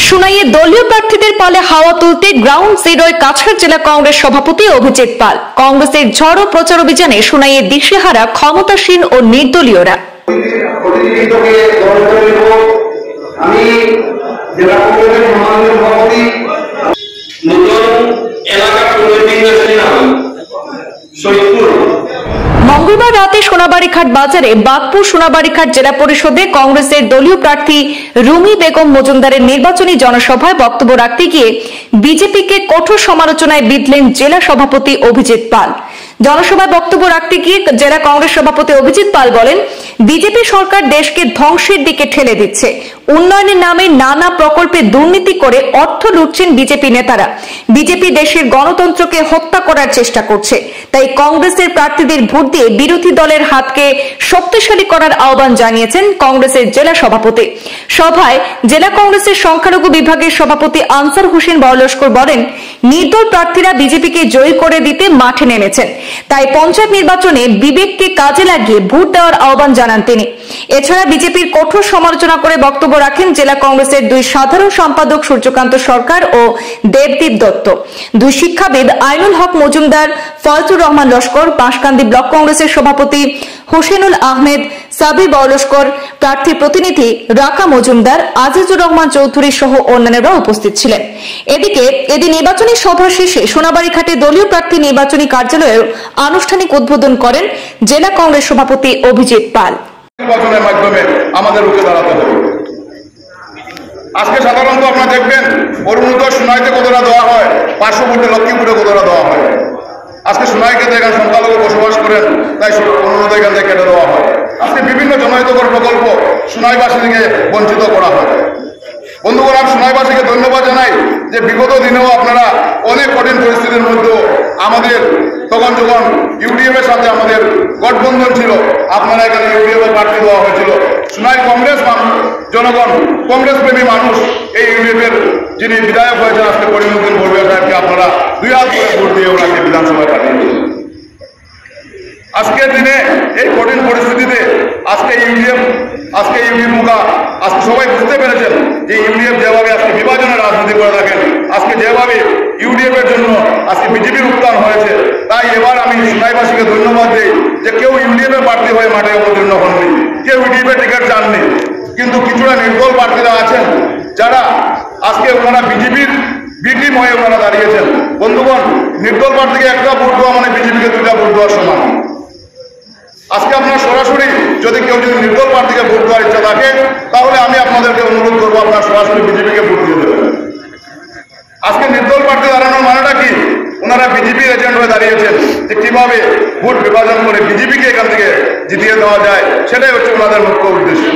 সুনাইয়ে দলীয় প্রার্থীদের পালে হাওয়া তুলতে গ্রাউন্ড জিরোয় কাছাড় জেলা কংগ্রেস সভাপতি অভিজিৎ পাল। কংগ্রেসের ঝড়ো প্রচার অভিযানে সুনাইয়ে দিশেহারা ক্ষমতাসীন ও নির্দলীয়রা। মঙ্গলবার রাতে সোনাবাড়িঘাট বাজারে বাগপুর সোনাবাড়িঘাট জেলা পরিষদে কংগ্রেসের দলীয় প্রার্থী রুমি বেগম মজুমদারের নির্বাচনী জনসভায় বক্তব্য রাখতে গিয়ে বিজেপিকে কঠোর সমালোচনায় বিঁধলেন জেলা সভাপতি অভিজিৎ পাল। জনসভায় বক্তব্য রাখতে গিয়ে জেলা কংগ্রেস সভাপতি অভিজিৎ পাল বলেন, বিজেপি সরকার দেশকে ধ্বংসের দিকে ঠেলে দিচ্ছে। উন্নয়নের নামে নানা প্রকল্পে দুর্নীতি করে অর্থ লুটছেন বিজেপি নেতারা। বিজেপি দেশের গণতন্ত্রকে হত্যা করার চেষ্টা করছে। তাই কংগ্রেসের প্রার্থীদের ভোট দিয়ে বিরোধী দলের হাতকে শক্তিশালী করার আহ্বান জানিয়েছেন কংগ্রেসের জেলা সভাপতি। সভায় জেলা কংগ্রেসের সংখ্যালঘু বিভাগের সভাপতি আনসার হোসেন বড়লস্কর বলেন, নির্দল প্রার্থীরা বিজেপিকে জয়ী করে দিতে মাঠে নেমেছেন। তাই পঞ্চায়েত নির্বাচনে বিবেককে কাজে লাগিয়ে ভোট দেওয়ার আহ্বান জানান তিনি। এছাড়া বিজেপির কঠোর সমালোচনা করে বক্তব্য রাখেন জেলা কংগ্রেসের দুই সাধারণ সম্পাদক সূর্যকান্ত সরকার ও দেবদীপ দত্ত, দুই শিক্ষাবিদ আইনুল হক মজুমদার, ফজলুর রহমান লস্কর, বাঁশকান্দি ব্লক কংগ্রেসের সভাপতি হোসেনুল আহমেদ, সাবির বড়লস্কর, প্রার্থী প্রতিনিধি রাকা মজুমদার, আজিজুর রহমান চৌধুরী সহ অন্যান্যরা উপস্থিত ছিলেন। এদিকে এদিন নির্বাচনী সভা শেষে সোনাবাড়িঘাটে দলীয় প্রার্থী নির্বাচনী কার্যালয়ের আনুষ্ঠানিক উদ্বোধন করেন জেলা কংগ্রেস সভাপতি অভিজিৎ পাল। নির্বাচনের মাধ্যমে আমাদের রুখে দাঁড়াতে হবে। আজকে সাধারণত আপনারা দেখবেন অরুণোদয় সোনাইতে কতটা দেওয়া হয়, পার্শ্ববর্তী লক্ষ্মীপুরে কতটা দেওয়া হয়। আজকে সোনাইকে এখানে সংখ্যালঘু বসবাস করেন, তাই অরুণোদয় এখান থেকে কেটে দেওয়া হয়। আজকে বিভিন্ন জনহিতকর প্রকল্প সোনাইবাসীকে বঞ্চিত করা হয়। বন্ধুগণ, আমি সোনাইবাসীকে ধন্যবাদ জানাই যে বিগত দিনেও আপনারা অনেক কঠিন পরিস্থিতির মধ্যেও আমাদের তখন যখন ইউডিএফ এর সাথে আমাদের গঠবন্ধন ছিল, আপনারা এখানে ইউডিএফ এর প্রার্থী দেওয়া হয়েছিল। সোনাই কংগ্রেস জনগণ, কংগ্রেস প্রেমী মানুষ এই ইউডিএফ এর যিনি বিধায়ক হয়েছেন আজকে করিমউদ্দিন বড়ুয়া সাহেবকে আপনারা দুই হাত করে ভোট দিয়ে ওনাকে বিধানসভায় পাঠিয়েছেন। আজকের দিনে এই কঠিন পরিস্থিতিতে আজকে ইউডিএফ মুখা আজকে সবাই বুঝতে পেরেছেন যে ইউডিএফ যেভাবে আজকে বিভাজনের রাজনীতি করে থাকেন, আজকে যেভাবে ইউডিএফ এর জন্য আজকে বিজেপির উত্থান হয়েছে, তাই এবার আমি সোনাইবাসীকে ধন্যবাদ দিই যে কেউ ইউডিএফ এর প্রার্থী হয়ে মাঠে অবতীর্ণ হননি, কেউ ইউডিএফ এর টিকিট চাননি। কিন্তু কিছুটা নির্দল প্রার্থীরা আছেন যারা আজকে ওনারা বিজেপির বিটিম হয়ে ওনারা দাঁড়িয়েছেন। বন্ধুগণ, নির্দল প্রার্থীকে একটা ভোট দেওয়া মানে বিজেপিকে দুটা ভোট দেওয়ার সমান। আজকে আপনারা সরাসরি যদি নির্দল প্রার্থীকে ভোট দেওয়ার ইচ্ছা থাকে, তাহলে আমি আপনাদেরকে অনুরোধ করবো আপনারা সরাসরি বিজেপিকে ভোট দিয়ে দেবেন। আজকে নির্দল প্রার্থী দাঁড়ানোর মানেটা কি? ওনারা বিজেপির এজেন্ট হয়ে দাঁড়িয়েছেন যে কিভাবে ভোট বিভাজন করে বিজেপিকে এখান থেকে জিতিয়ে দেওয়া যায়, সেটাই হচ্ছে ওনাদের মুখ্য উদ্দেশ্য।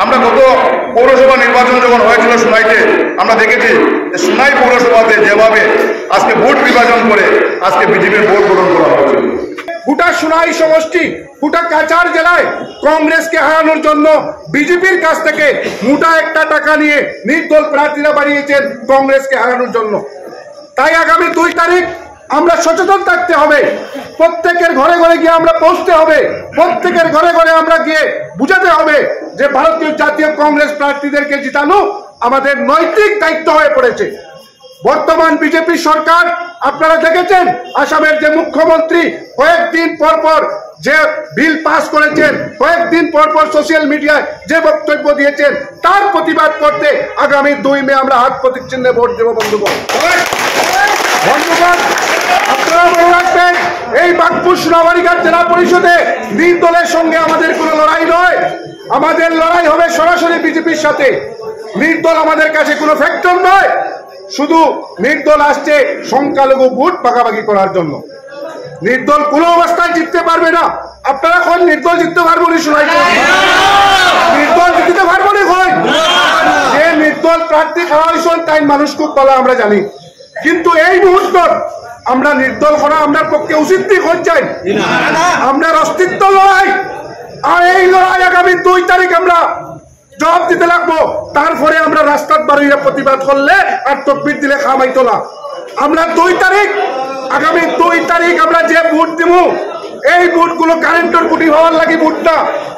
আমরা গত পৌরসভা নির্বাচন যখন হয়েছিল সোনাইতে, আমরা দেখেছি যে সোনাই পৌরসভাতে যেভাবে আজকে ভোট বিভাজন করে আজকে বিজেপির ভোট গ্রহণ করা হয়েছিল। গোটা সোনাই সমষ্টি, গোটা কাছাড় জেলায় কংগ্রেসকে হারানোর জন্য বিজেপির কাছ থেকে মোটা একটা টাকা নিয়ে নির্দল প্রার্থীরা বাড়িয়েছেন কংগ্রেসকে হারানোর জন্য। তাই আগামী 2 তারিখ আমরা সচেতন থাকতে হবে, প্রত্যেকের ঘরে ঘরে গিয়ে আমরা পৌঁছতে হবে, প্রত্যেকের ঘরে ঘরে আমরা গিয়ে বুঝাতে হবে যে ভারতীয় জাতীয় কংগ্রেস প্রার্থীদেরকে জিতানো আমাদের নৈতিক দায়িত্ব হয়ে পড়েছে। বর্তমান বিজেপি সরকার আপনারা দেখেছেন, আসামের যে মুখ্যমন্ত্রী কয়েকদিন পর পর যে বিল পাস করেছেন, কয়েকদিন পর পর সোশ্যাল মিডিয়ায় যে বক্তব্য দিয়েছেন, তার প্রতিবাদ করতে আগামী 2 মে আমরা হাত প্রতীক চিহ্নে ভোট দেব। বন্ধুগণ, আপনারা মনে রাখবেন, এই বাগপুর সোনাবাড়িঘাট জেলা পরিষদে নির্দলের সঙ্গে আমাদের কোনো লড়াই নয়। আমাদের লড়াই হবে সরাসরি বিজেপির সাথে। নির্দল আমাদের কাছে কোনো ফ্যাক্টর নয়। শুধু নির্দল আসছে সংখ্যালঘু ভোট ভাগাভাগি করার জন্য। নির্দল কোনো অবস্থায় জিততে পারবে না। আপনারা এখন নির্দল জিততে পারবো না, শোনাই নির্দল জিততে পারবো না। যে নির্দল প্রার্থী খাওয়া হয়েছেন তাই মানুষ খুব ভালো আমরা জানি, কিন্তু এই মুহূর্ত আমরা নির্দল করা আপনার পক্ষে উচিত হচ্ছে। আমরা অস্তিত্ব লড়াই, আর এই লড়াই আগামী 2 তারিখ আমরা জবাব দিতে লাগবো। তারপরে আমরা রাস্তার বাড়িয়ে প্রতিবাদ করলে আর তকবির দিলে খামাইতো না। আমরা 2 তারিখ, আগামী 2 তারিখ আমরা যে ভোট দিব, এই ভোটগুলো কারেন্টের খুঁটি হওয়ার লাগে ভোট না,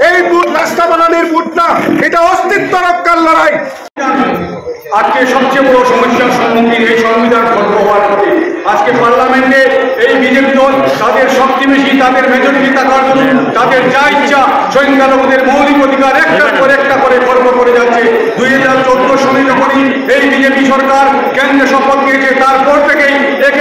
এই ভোট রাস্তা বানানোর ভোট না, এটা অস্তিত্ব রক্ষার লড়াই। আজকে সবচেয়ে বড় সমস্যার সম্মুখীন এই সংবিধান ভঙ্গ হওয়ার পরে আজকে পার্লামেন্টে এই বিজেপি দল তাদের সবচেয়ে বেশি তাদের মেজরিটি থাকার জন্য তাদের যা ইচ্ছা সংখ্যালঘুদের মৌলিক অধিকার একটা করে খর্ব করে যাচ্ছে। 2014 সালে যখনই এই বিজেপি সরকার কেন্দ্রে শপথ নিয়েছে তারপর থেকেই এক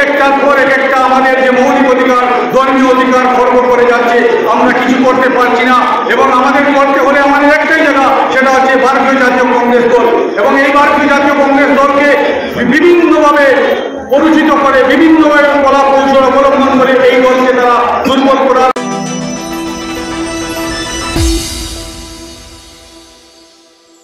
একটা আমাদের যে মৌলিক অধিকার ধর্মীয় অধিকার খর্ব করে যাচ্ছে। আমরা কিছু করতে পারছি না এবং আমাদের করতে হলে আমাদের একটাই জায়গা, সেটা হচ্ছে ভারতীয় জাতীয় কংগ্রেস দল। এবং এই ভারতীয় জাতীয় কংগ্রেস দলকে বিভিন্নভাবে পরিচিত করে বিভিন্নভাবে কলা কৌশল অবলম্বন করে এই দলকে তারা দুর্বল করার